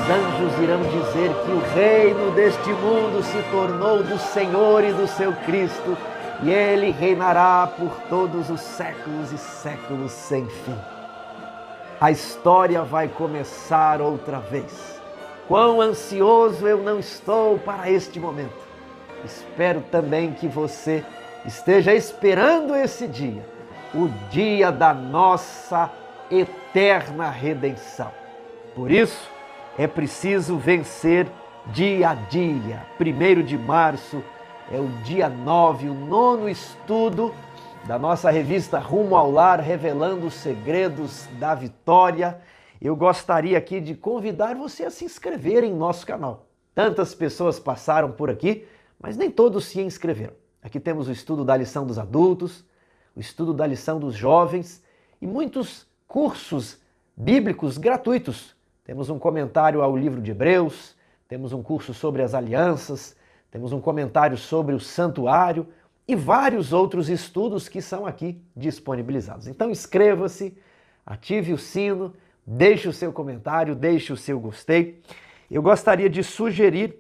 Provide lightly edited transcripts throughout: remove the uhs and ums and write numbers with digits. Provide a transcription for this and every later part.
anjos irão dizer que o reino deste mundo se tornou do Senhor e do seu Cristo, e Ele reinará por todos os séculos e séculos sem fim. A história vai começar outra vez. Quão ansioso eu não estou para este momento. Espero também que você esteja esperando esse dia, o dia da nossa eterna redenção. Por isso, é preciso vencer dia a dia. 1º de março é o dia 9, o 9º estudo da nossa revista Rumo ao Lar, revelando os segredos da vitória. Eu gostaria aqui de convidar você a se inscrever em nosso canal. Tantas pessoas passaram por aqui, mas nem todos se inscreveram. Aqui temos o estudo da lição dos adultos, o estudo da lição dos jovens e muitos cursos bíblicos gratuitos. Temos um comentário ao livro de Hebreus, temos um curso sobre as alianças, temos um comentário sobre o santuário e vários outros estudos que são aqui disponibilizados. Então inscreva-se, ative o sino, deixe o seu comentário, deixe o seu gostei. Eu gostaria de sugerir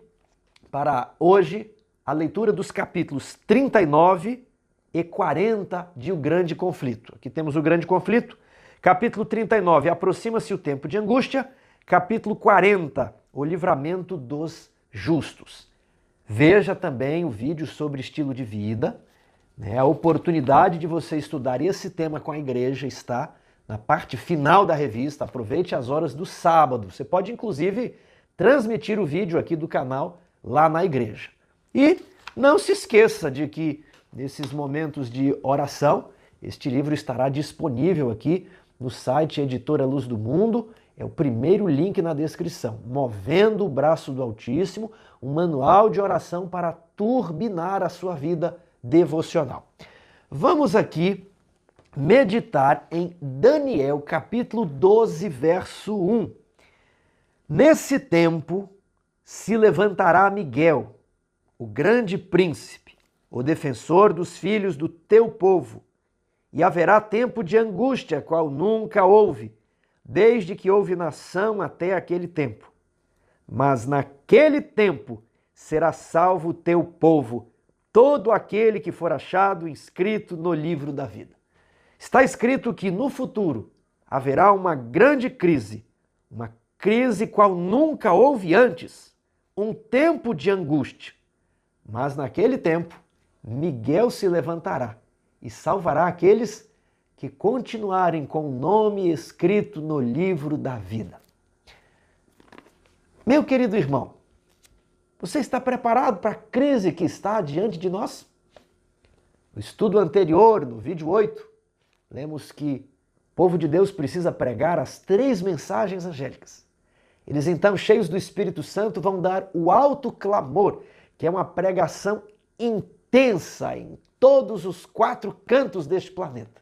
para hoje a leitura dos capítulos 39 e 40 de O Grande Conflito. Aqui temos o Grande Conflito, capítulo 39, aproxima-se o tempo de angústia, capítulo 40, o livramento dos justos. Veja também o vídeo sobre estilo de vida. A oportunidade de você estudar esse tema com a igreja está na parte final da revista. Aproveite as horas do sábado. Você pode, inclusive, transmitir o vídeo aqui do canal lá na igreja. E não se esqueça de que, nesses momentos de oração, este livro estará disponível aqui no site Editora Luz do Mundo. É o primeiro link na descrição. Movendo o Braço do Altíssimo, um manual de oração para turbinar a sua vida devocional. Vamos aqui meditar em Daniel, capítulo 12, verso 1. Nesse tempo se levantará Miguel, o grande príncipe, o defensor dos filhos do teu povo, e haverá tempo de angústia, qual nunca houve, desde que houve nação até aquele tempo. Mas naquele tempo será salvo o teu povo, todo aquele que for achado inscrito no livro da vida. Está escrito que no futuro haverá uma grande crise, uma crise qual nunca houve antes, um tempo de angústia. Mas naquele tempo, Miguel se levantará e salvará aqueles que continuarem com o nome escrito no livro da vida. Meu querido irmão, você está preparado para a crise que está diante de nós? No estudo anterior, no vídeo 8, lemos que o povo de Deus precisa pregar as 3 mensagens angélicas. Eles então, cheios do Espírito Santo, vão dar o alto clamor, que é uma pregação intensa em todos os 4 cantos deste planeta.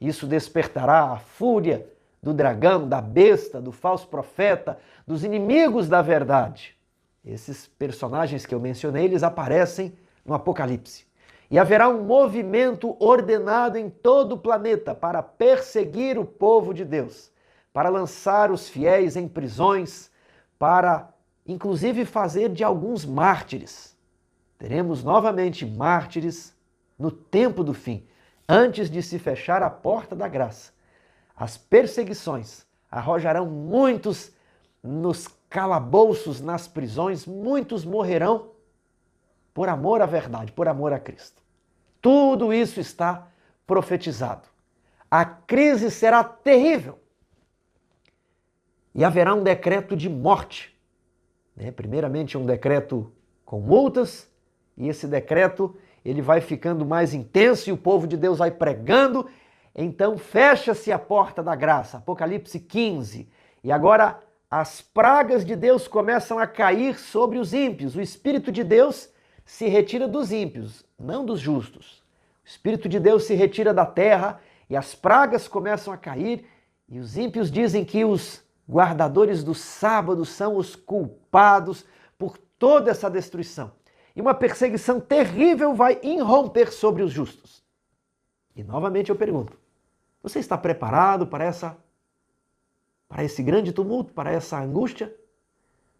Isso despertará a fúria do dragão, da besta, do falso profeta, dos inimigos da verdade. Esses personagens que eu mencionei, eles aparecem no Apocalipse. E haverá um movimento ordenado em todo o planeta para perseguir o povo de Deus, para lançar os fiéis em prisões, para inclusive fazer de alguns mártires. Teremos novamente mártires no tempo do fim, antes de se fechar a porta da graça. As perseguições arrojarão muitos nos calabouços, nas prisões, muitos morrerão por amor à verdade, por amor a Cristo. Tudo isso está profetizado. A crise será terrível e haverá um decreto de morte. Primeiramente um decreto com multas, e esse decreto ele vai ficando mais intenso e o povo de Deus vai pregando. Então fecha-se a porta da graça, Apocalipse 15. E agora as pragas de Deus começam a cair sobre os ímpios. O Espírito de Deus se retira dos ímpios, não dos justos. O Espírito de Deus se retira da terra e as pragas começam a cair. E os ímpios dizem que os guardadores do sábado são os culpados por toda essa destruição. E uma perseguição terrível vai irromper sobre os justos. E novamente eu pergunto, você está preparado para esse grande tumulto, para essa angústia?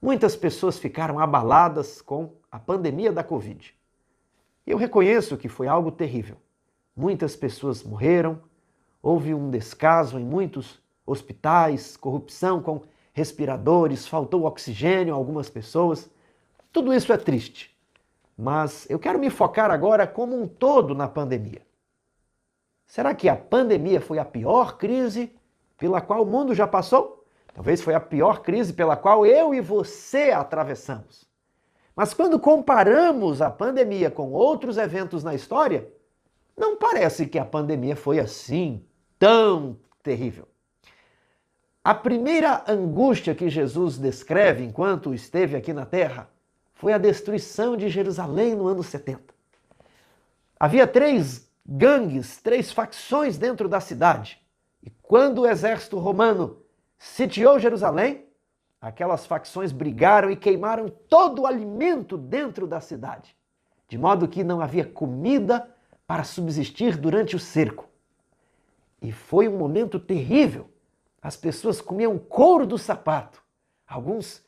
Muitas pessoas ficaram abaladas com a pandemia da Covid. Eu reconheço que foi algo terrível. Muitas pessoas morreram, houve um descaso em muitos hospitais, corrupção com respiradores, faltou oxigênio a algumas pessoas. Tudo isso é triste. Mas eu quero me focar agora como um todo na pandemia. Será que a pandemia foi a pior crise pela qual o mundo já passou? Talvez foi a pior crise pela qual eu e você atravessamos. Mas quando comparamos a pandemia com outros eventos na história, não parece que a pandemia foi assim tão terrível. A primeira angústia que Jesus descreve enquanto esteve aqui na Terra foi a destruição de Jerusalém no ano 70. Havia 3 gangues, 3 facções dentro da cidade. E quando o exército romano sitiou Jerusalém, aquelas facções brigaram e queimaram todo o alimento dentro da cidade, de modo que não havia comida para subsistir durante o cerco. E foi um momento terrível. As pessoas comiam couro do sapato. Alguns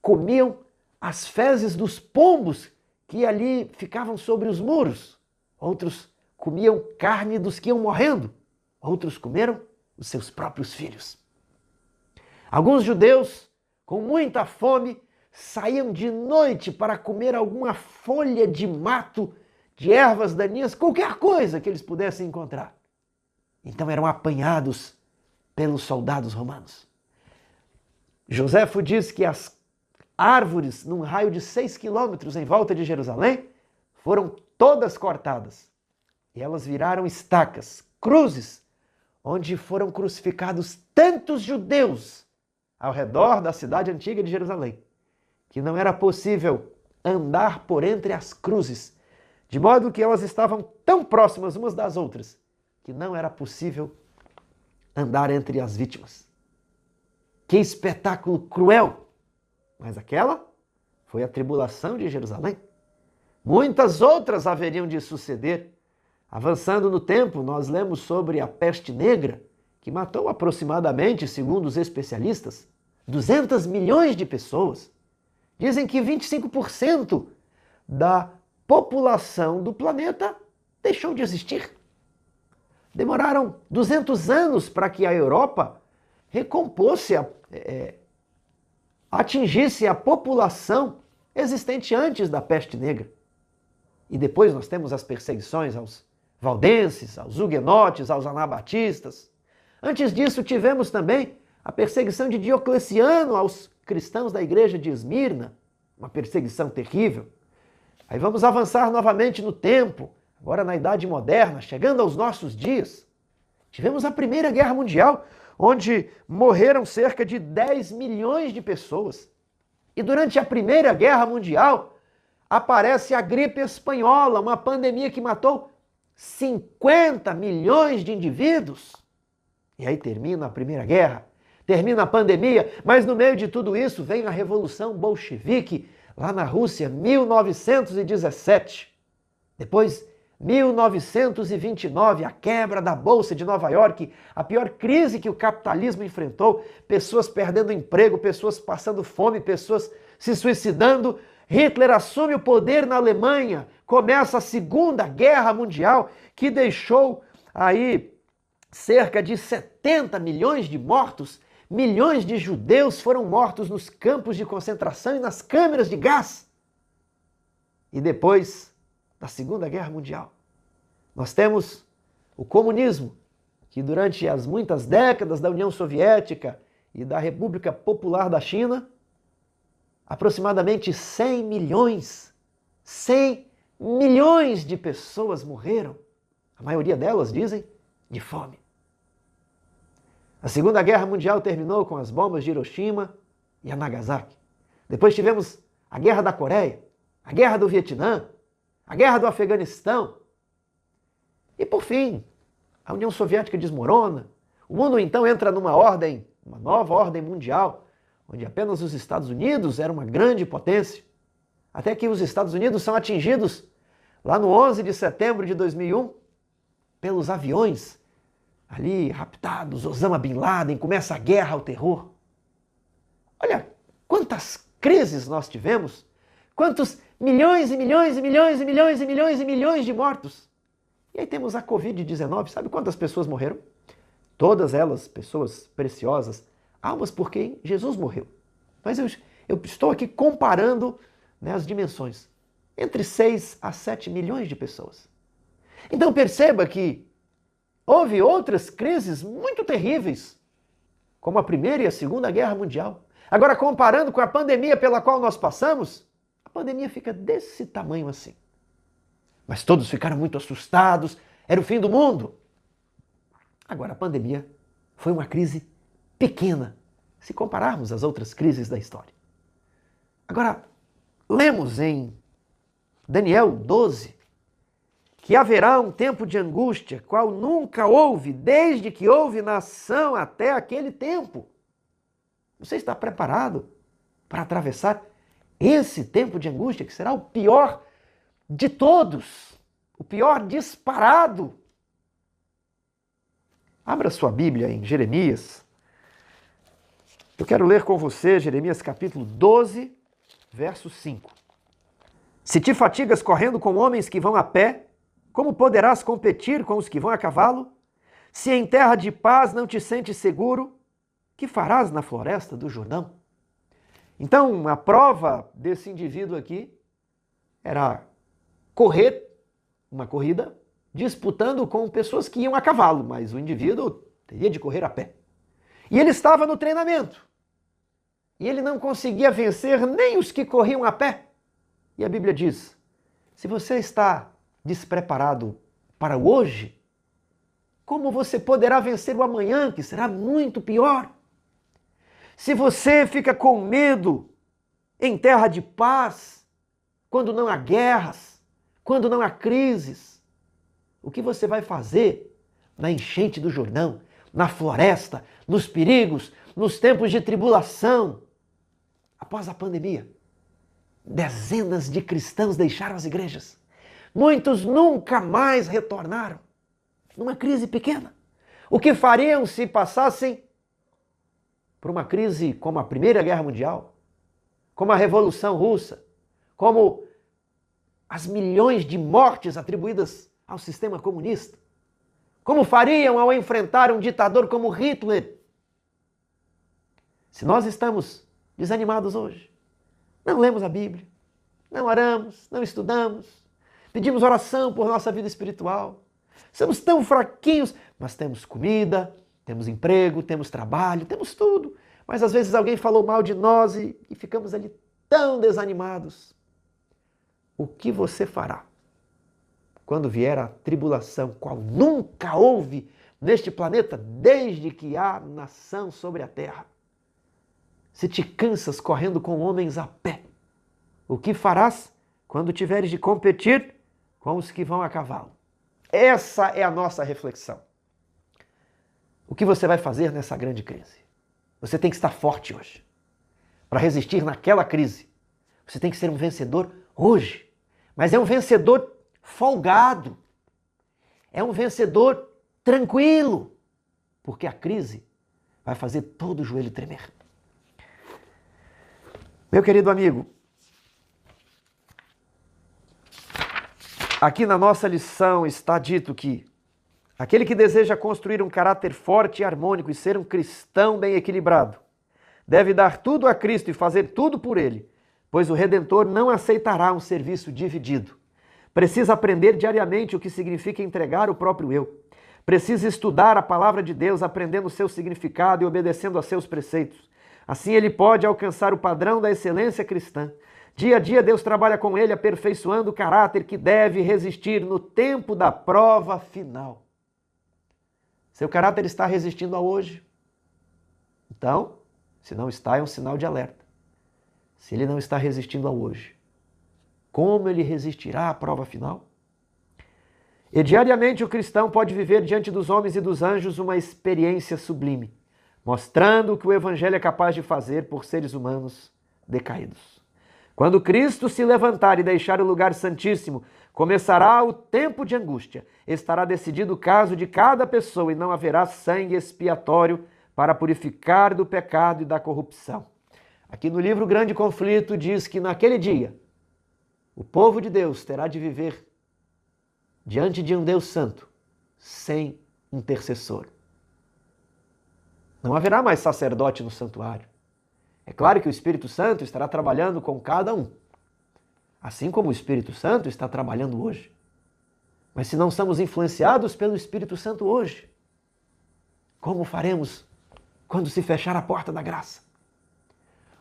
comiam as fezes dos pombos que ali ficavam sobre os muros. Outros comiam carne dos que iam morrendo. Outros comeram os seus próprios filhos. Alguns judeus, com muita fome, saíam de noite para comer alguma folha de mato, de ervas daninhas, qualquer coisa que eles pudessem encontrar. Então eram apanhados pelos soldados romanos. Joséfo diz que as árvores, num raio de 6 quilômetros em volta de Jerusalém, foram todas cortadas. E elas viraram estacas, cruzes, onde foram crucificados tantos judeus ao redor da cidade antiga de Jerusalém, que não era possível andar por entre as cruzes, de modo que elas estavam tão próximas umas das outras, que não era possível andar entre as vítimas. Que espetáculo cruel! Mas aquela foi a tribulação de Jerusalém. Muitas outras haveriam de suceder. Avançando no tempo, nós lemos sobre a peste negra, que matou aproximadamente, segundo os especialistas, 200 milhões de pessoas. Dizem que 25% da população do planeta deixou de existir. Demoraram 200 anos para que a Europa atingisse a população existente antes da peste negra. E depois nós temos as perseguições aos valdenses, aos huguenotes, aos anabatistas. Antes disso, tivemos também a perseguição de Diocleciano aos cristãos da igreja de Esmirna, uma perseguição terrível. Aí vamos avançar novamente no tempo, agora na Idade Moderna, chegando aos nossos dias. Tivemos a Primeira Guerra Mundial, onde morreram cerca de 10 milhões de pessoas. E durante a Primeira Guerra Mundial, aparece a gripe espanhola, uma pandemia que matou 50 milhões de indivíduos. E aí termina a Primeira Guerra, termina a pandemia, mas no meio de tudo isso vem a Revolução Bolchevique, lá na Rússia, 1917. Depois, 1929, a quebra da Bolsa de Nova York, a pior crise que o capitalismo enfrentou, pessoas perdendo emprego, pessoas passando fome, pessoas se suicidando. Hitler assume o poder na Alemanha, começa a Segunda Guerra Mundial, que deixou aí cerca de 70 milhões de mortos. Milhões de judeus foram mortos nos campos de concentração e nas câmeras de gás. E depois da Segunda Guerra Mundial, nós temos o comunismo, que durante as muitas décadas da União Soviética e da República Popular da China, aproximadamente 100 milhões de pessoas morreram. A maioria delas, dizem, de fome. A Segunda Guerra Mundial terminou com as bombas de Hiroshima e a Nagasaki. Depois tivemos a Guerra da Coreia, a Guerra do Vietnã, a Guerra do Afeganistão. E por fim, a União Soviética desmorona. O mundo então entra numa nova ordem mundial, onde apenas os Estados Unidos eram uma grande potência. Até que os Estados Unidos são atingidos lá no 11 de setembro de 2001 pelos aviões ali raptados, Osama Bin Laden, começa a guerra ao terror. Olha quantas crises nós tivemos? Quantos milhões e milhões e milhões e milhões e milhões e milhões de mortos? E aí temos a Covid-19. Sabe quantas pessoas morreram? Todas elas, pessoas preciosas, almas por quem Jesus morreu. Mas eu estou aqui comparando, né, as dimensões. Entre 6 a 7 milhões de pessoas. Então perceba que houve outras crises muito terríveis, como a Primeira e a Segunda Guerra Mundial. Agora, comparando com a pandemia pela qual nós passamos, a pandemia fica desse tamanho assim. Mas todos ficaram muito assustados, era o fim do mundo. Agora, a pandemia foi uma crise pequena, se compararmos às outras crises da história. Agora, lemos em Daniel 12 que haverá um tempo de angústia, qual nunca houve, desde que houve nação até aquele tempo. Você está preparado para atravessar esse tempo de angústia, que será o pior de todos, o pior disparado? Abra sua Bíblia em Jeremias. Eu quero ler com você Jeremias capítulo 12, verso 5. Se te fatigas correndo com homens que vão a pé, como poderás competir com os que vão a cavalo? Se em terra de paz não te sentes seguro, que farás na floresta do Jordão? Então, a prova desse indivíduo aqui era correr uma corrida disputando com pessoas que iam a cavalo, mas o indivíduo teria de correr a pé. E ele estava no treinamento. E ele não conseguia vencer nem os que corriam a pé. E a Bíblia diz, se você está despreparado para o hoje, como você poderá vencer o amanhã, que será muito pior? Se você fica com medo em terra de paz, quando não há guerras, quando não há crises, o que você vai fazer na enchente do Jordão, na floresta, nos perigos, nos tempos de tribulação? Após a pandemia, dezenas de cristãos deixaram as igrejas. Muitos nunca mais retornaram. Numa crise pequena. O que fariam se passassem por uma crise como a Primeira Guerra Mundial, como a Revolução Russa, como as milhões de mortes atribuídas ao sistema comunista? Como fariam ao enfrentar um ditador como Hitler? Se nós estamos desanimados hoje, não lemos a Bíblia, não oramos, não estudamos, pedimos oração por nossa vida espiritual, somos tão fraquinhos, mas temos comida, temos emprego, temos trabalho, temos tudo. Mas às vezes alguém falou mal de nós e ficamos ali tão desanimados. O que você fará quando vier a tribulação, qual nunca houve neste planeta desde que há nação sobre a terra? Se te cansas correndo com homens a pé, o que farás quando tiveres de competir com os que vão a cavalo? Essa é a nossa reflexão. O que você vai fazer nessa grande crise? Você tem que estar forte hoje. Para resistir naquela crise, você tem que ser um vencedor hoje. Mas é um vencedor folgado. É um vencedor tranquilo. Porque a crise vai fazer todo o joelho tremer. Meu querido amigo, aqui na nossa lição está dito que aquele que deseja construir um caráter forte e harmônico e ser um cristão bem equilibrado, deve dar tudo a Cristo e fazer tudo por Ele, pois o Redentor não aceitará um serviço dividido. Precisa aprender diariamente o que significa entregar o próprio eu. Precisa estudar a palavra de Deus, aprendendo o seu significado e obedecendo a seus preceitos. Assim ele pode alcançar o padrão da excelência cristã. Dia a dia Deus trabalha com ele, aperfeiçoando o caráter que deve resistir no tempo da prova final. Seu caráter está resistindo a hoje? Então, se não está, é um sinal de alerta. Se ele não está resistindo a hoje, como ele resistirá à prova final? E diariamente o cristão pode viver diante dos homens e dos anjos uma experiência sublime, mostrando o que o Evangelho é capaz de fazer por seres humanos decaídos. Quando Cristo se levantar e deixar o lugar santíssimo, começará o tempo de angústia. Estará decidido o caso de cada pessoa e não haverá sangue expiatório para purificar do pecado e da corrupção. Aqui no livro Grande Conflito diz que naquele dia o povo de Deus terá de viver diante de um Deus santo, sem intercessor. Não haverá mais sacerdote no santuário. É claro que o Espírito Santo estará trabalhando com cada um, assim como o Espírito Santo está trabalhando hoje. Mas se não somos influenciados pelo Espírito Santo hoje, como faremos quando se fechar a porta da graça?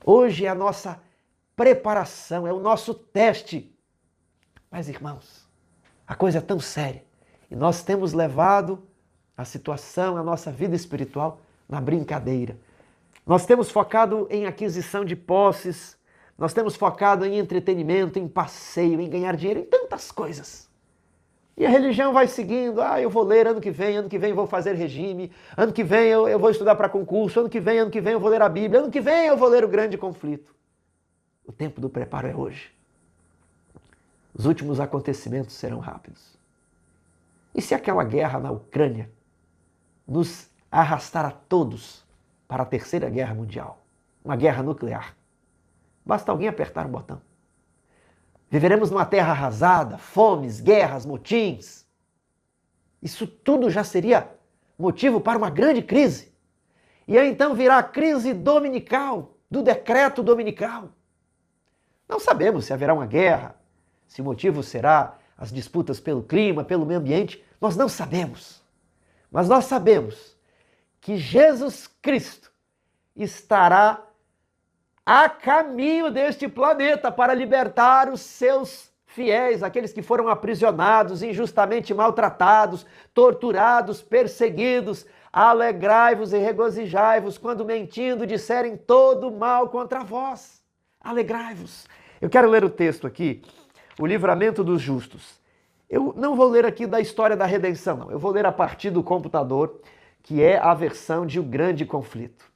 Hoje é a nossa preparação, é o nosso teste. Mas, irmãos, a coisa é tão séria e nós temos levado a situação, a nossa vida espiritual na brincadeira. Nós temos focado em aquisição de posses, nós temos focado em entretenimento, em passeio, em ganhar dinheiro, em tantas coisas. E a religião vai seguindo, eu vou ler ano que vem eu vou fazer regime, ano que vem eu vou estudar para concurso, ano que vem eu vou ler a Bíblia, ano que vem eu vou ler o Grande Conflito. O tempo do preparo é hoje. Os últimos acontecimentos serão rápidos. E se aquela guerra na Ucrânia nos arrastar a todos para a Terceira Guerra Mundial, uma guerra nuclear? Basta alguém apertar um botão. Viveremos numa terra arrasada, fomes, guerras, motins. Isso tudo já seria motivo para uma grande crise. E aí então virá a crise dominical, do decreto dominical. Não sabemos se haverá uma guerra, se o motivo será as disputas pelo clima, pelo meio ambiente. Nós não sabemos. Mas nós sabemos que Jesus Cristo estará a caminho deste planeta para libertar os seus fiéis, aqueles que foram aprisionados, injustamente maltratados, torturados, perseguidos. Alegrai-vos e regozijai-vos quando mentindo disserem todo mal contra vós. Alegrai-vos. Eu quero ler o texto aqui, o livramento dos justos. Eu não vou ler aqui da história da redenção, não. Eu vou ler a partir do computador, que é a versão de O Grande Conflito.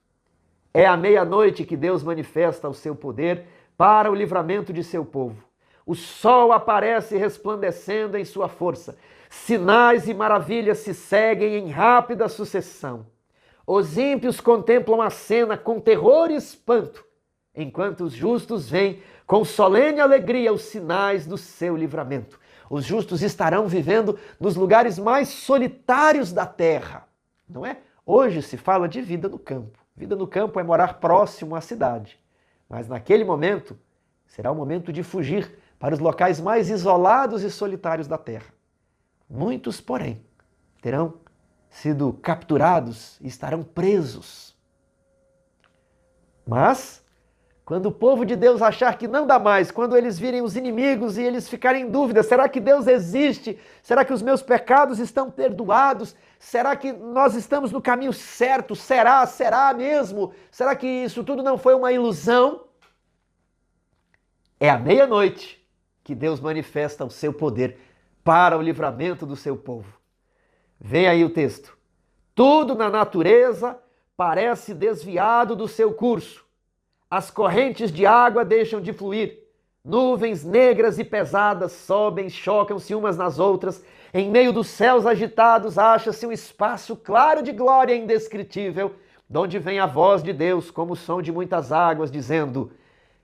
É à meia-noite que Deus manifesta o seu poder para o livramento de seu povo. O sol aparece resplandecendo em sua força. Sinais e maravilhas se seguem em rápida sucessão. Os ímpios contemplam a cena com terror e espanto, enquanto os justos veem com solene alegria os sinais do seu livramento. Os justos estarão vivendo nos lugares mais solitários da terra, não é? Hoje se fala de vida no campo. Vida no campo é morar próximo à cidade. Mas naquele momento, será o momento de fugir para os locais mais isolados e solitários da terra. Muitos, porém, terão sido capturados e estarão presos. Mas, quando o povo de Deus achar que não dá mais, quando eles virem os inimigos e eles ficarem em dúvida, será que Deus existe? Será que os meus pecados estão perdoados? Será que nós estamos no caminho certo? Será mesmo? Será que isso tudo não foi uma ilusão? É à meia-noite que Deus manifesta o seu poder para o livramento do seu povo. Vem aí o texto. Tudo na natureza parece desviado do seu curso. As correntes de água deixam de fluir. Nuvens negras e pesadas sobem, chocam-se umas nas outras. Em meio dos céus agitados acha-se um espaço claro de glória indescritível, de onde vem a voz de Deus como o som de muitas águas, dizendo: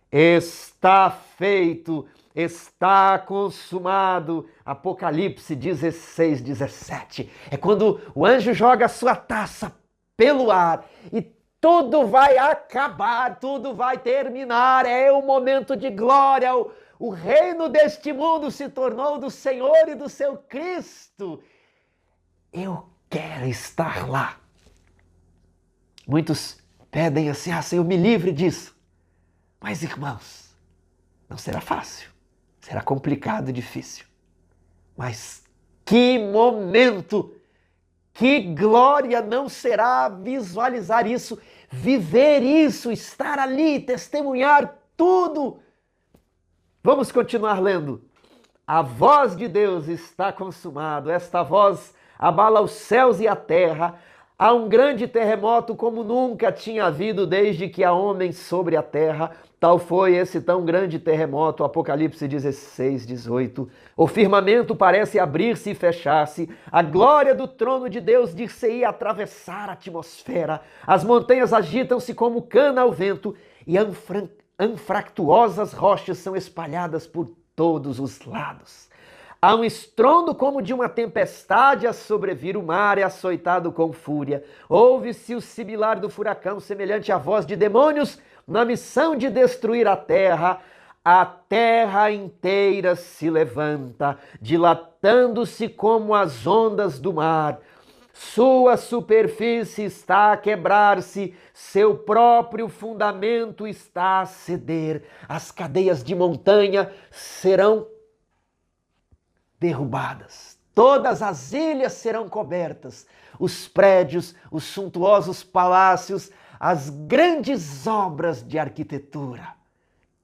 está feito, está consumado. Apocalipse 16, 17. É quando o anjo joga a sua taça pelo ar e tudo vai acabar, tudo vai terminar. É o momento de glória. O reino deste mundo se tornou do Senhor e do seu Cristo. Eu quero estar lá. Muitos pedem assim: Senhor, me livre disso. Mas, irmãos, não será fácil. Será complicado e difícil. Mas que momento, que glória não será visualizar isso, viver isso, estar ali, testemunhar tudo. Vamos continuar lendo. A voz de Deus está consumado. Esta voz abala os céus e a terra. Há um grande terremoto como nunca tinha havido desde que há homens sobre a terra. Tal foi esse tão grande terremoto. Apocalipse 16, 18. O firmamento parece abrir-se e fechar-se. A glória do trono de Deus dir-se-ia atravessar a atmosfera. As montanhas agitam-se como cana ao vento. e anfractuosas rochas são espalhadas por todos os lados. Há um estrondo como de uma tempestade a sobrevir, o mar é açoitado com fúria. Ouve-se o sibilar do furacão, semelhante à voz de demônios, na missão de destruir a terra. A terra inteira se levanta, dilatando-se como as ondas do mar. Sua superfície está a quebrar-se, seu próprio fundamento está a ceder. As cadeias de montanha serão derrubadas. Todas as ilhas serão cobertas. Os prédios, os suntuosos palácios, as grandes obras de arquitetura.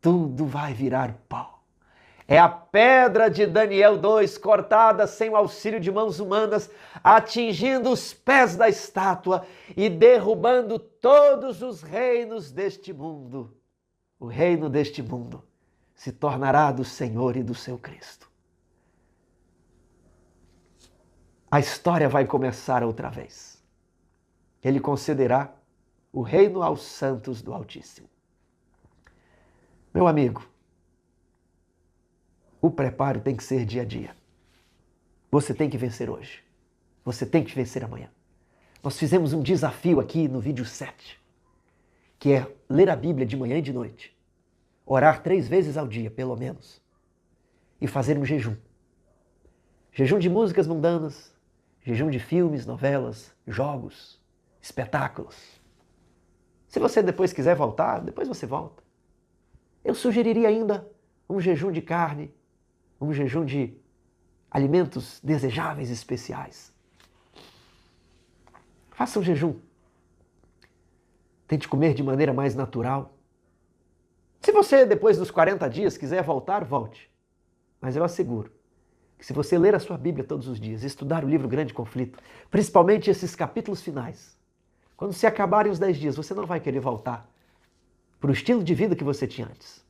Tudo vai virar pó. É a pedra de Daniel 2 cortada sem o auxílio de mãos humanas, atingindo os pés da estátua e derrubando todos os reinos deste mundo. O reino deste mundo se tornará do Senhor e do seu Cristo. A história vai começar outra vez. Ele concederá o reino aos santos do Altíssimo. Meu amigo, o preparo tem que ser dia a dia. Você tem que vencer hoje. Você tem que vencer amanhã. Nós fizemos um desafio aqui no vídeo 7, que é ler a Bíblia de manhã e de noite, orar 3 vezes ao dia, pelo menos, e fazer um jejum. Jejum de músicas mundanas, jejum de filmes, novelas, jogos, espetáculos. Se você depois quiser voltar, depois você volta. Eu sugeriria ainda um jejum de carne, um jejum de alimentos desejáveis e especiais. Faça um jejum. Tente comer de maneira mais natural. Se você, depois dos 40 dias, quiser voltar, volte. Mas eu asseguro que se você ler a sua Bíblia todos os dias, estudar o livro Grande Conflito, principalmente esses capítulos finais, quando se acabarem os 10 dias, você não vai querer voltar para o estilo de vida que você tinha antes.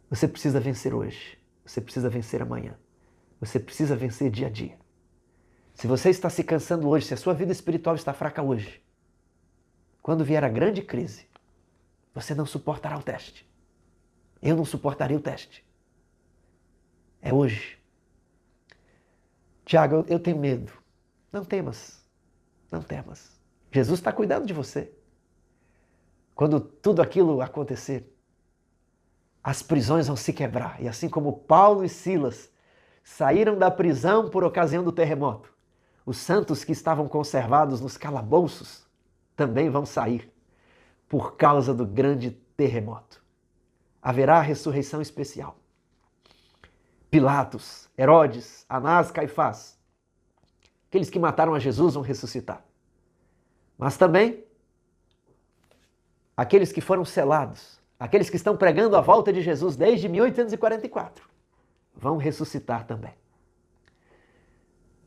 Você precisa vencer hoje. Você precisa vencer amanhã. Você precisa vencer dia a dia. Se você está se cansando hoje, se a sua vida espiritual está fraca hoje, quando vier a grande crise, você não suportará o teste. Eu não suportaria o teste. É hoje. Tiago, eu tenho medo. Não temas. Não temas. Jesus está cuidando de você. Quando tudo aquilo acontecer, as prisões vão se quebrar. E assim como Paulo e Silas saíram da prisão por ocasião do terremoto, os santos que estavam conservados nos calabouços também vão sair por causa do grande terremoto. Haverá a ressurreição especial. Pilatos, Herodes, Anás, Caifás, aqueles que mataram a Jesus vão ressuscitar. Mas também aqueles que foram selados, aqueles que estão pregando a volta de Jesus desde 1844, vão ressuscitar também.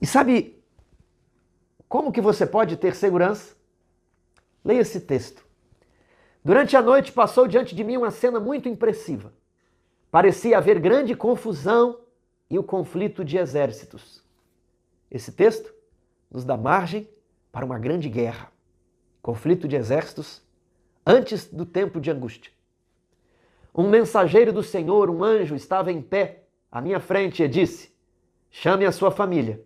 E sabe como que você pode ter segurança? Leia esse texto. Durante a noite passou diante de mim uma cena muito impressiva. Parecia haver grande confusão e o conflito de exércitos. Esse texto nos dá margem para uma grande guerra. Conflito de exércitos antes do tempo de angústia. Um mensageiro do Senhor, um anjo, estava em pé à minha frente e disse: chame a sua família,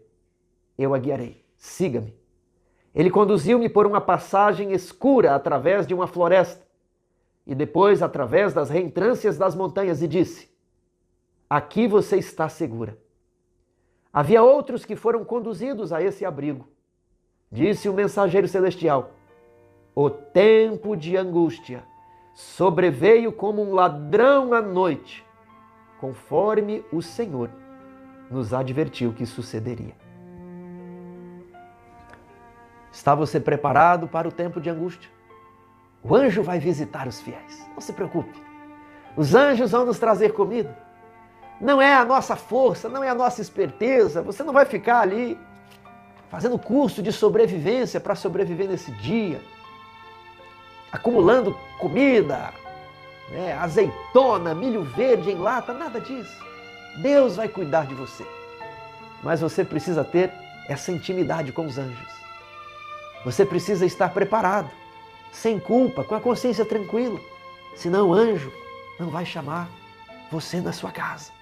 eu a guiarei, siga-me. Ele conduziu-me por uma passagem escura através de uma floresta e depois através das reentrâncias das montanhas e disse: aqui você está segura. Havia outros que foram conduzidos a esse abrigo. Disse o mensageiro celestial: o tempo de angústia sobreveio como um ladrão à noite, conforme o Senhor nos advertiu que sucederia. Está você preparado para o tempo de angústia? O anjo vai visitar os fiéis. Não se preocupe. Os anjos vão nos trazer comida. Não é a nossa força, não é a nossa esperteza. Você não vai ficar ali fazendo curso de sobrevivência para sobreviver nesse dia, acumulando comida, azeitona, milho verde em lata, nada disso. Deus vai cuidar de você. Mas você precisa ter essa intimidade com os anjos. Você precisa estar preparado. sem culpa, com a consciência tranquila. Senão o anjo não vai chamar você na sua casa.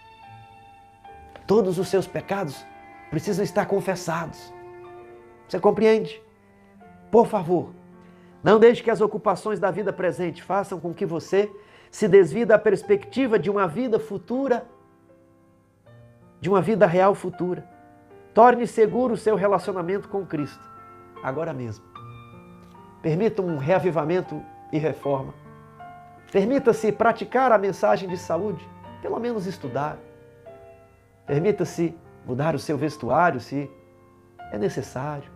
Todos os seus pecados precisam estar confessados. Você compreende? Por favor, não deixe que as ocupações da vida presente façam com que você se desvie da perspectiva de uma vida futura, de uma vida real futura. Torne seguro o seu relacionamento com Cristo, agora mesmo. Permita um reavivamento e reforma. Permita-se praticar a mensagem de saúde, pelo menos estudar. Permita-se mudar o seu vestuário, se é necessário,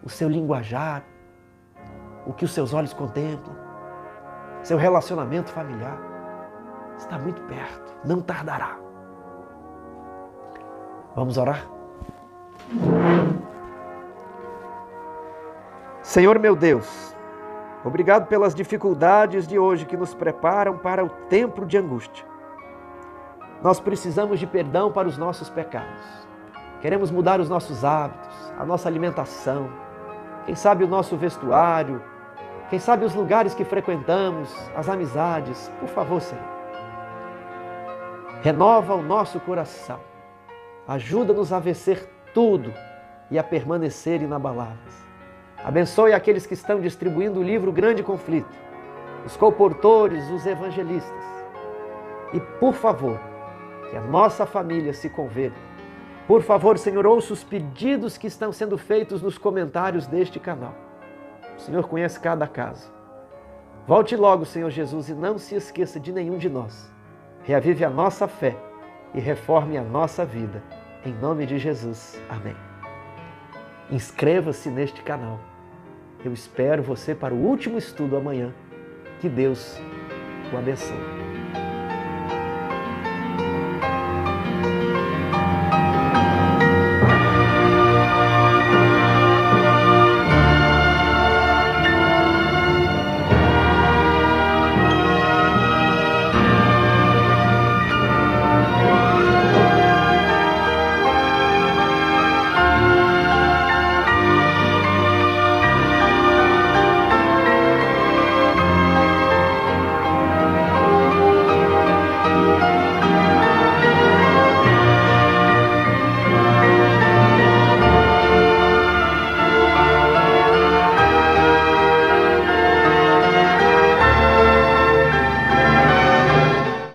o seu linguajar, o que os seus olhos contemplam, seu relacionamento familiar. Está muito perto, não tardará. Vamos orar? Senhor meu Deus, obrigado pelas dificuldades de hoje que nos preparam para o tempo de angústia. Nós precisamos de perdão para os nossos pecados. Queremos mudar os nossos hábitos, a nossa alimentação, quem sabe o nosso vestuário, quem sabe os lugares que frequentamos, as amizades. Por favor, Senhor, renova o nosso coração. Ajuda-nos a vencer tudo e a permanecer inabaláveis. Abençoe aqueles que estão distribuindo o livro Grande Conflito, os comportores, os evangelistas. E, por favor, que a nossa família se converta. Por favor, Senhor, ouça os pedidos que estão sendo feitos nos comentários deste canal. O Senhor conhece cada caso. Volte logo, Senhor Jesus, e não se esqueça de nenhum de nós. Reavive a nossa fé e reforme a nossa vida. Em nome de Jesus. Amém. Inscreva-se neste canal. Eu espero você para o último estudo amanhã. Que Deus o abençoe.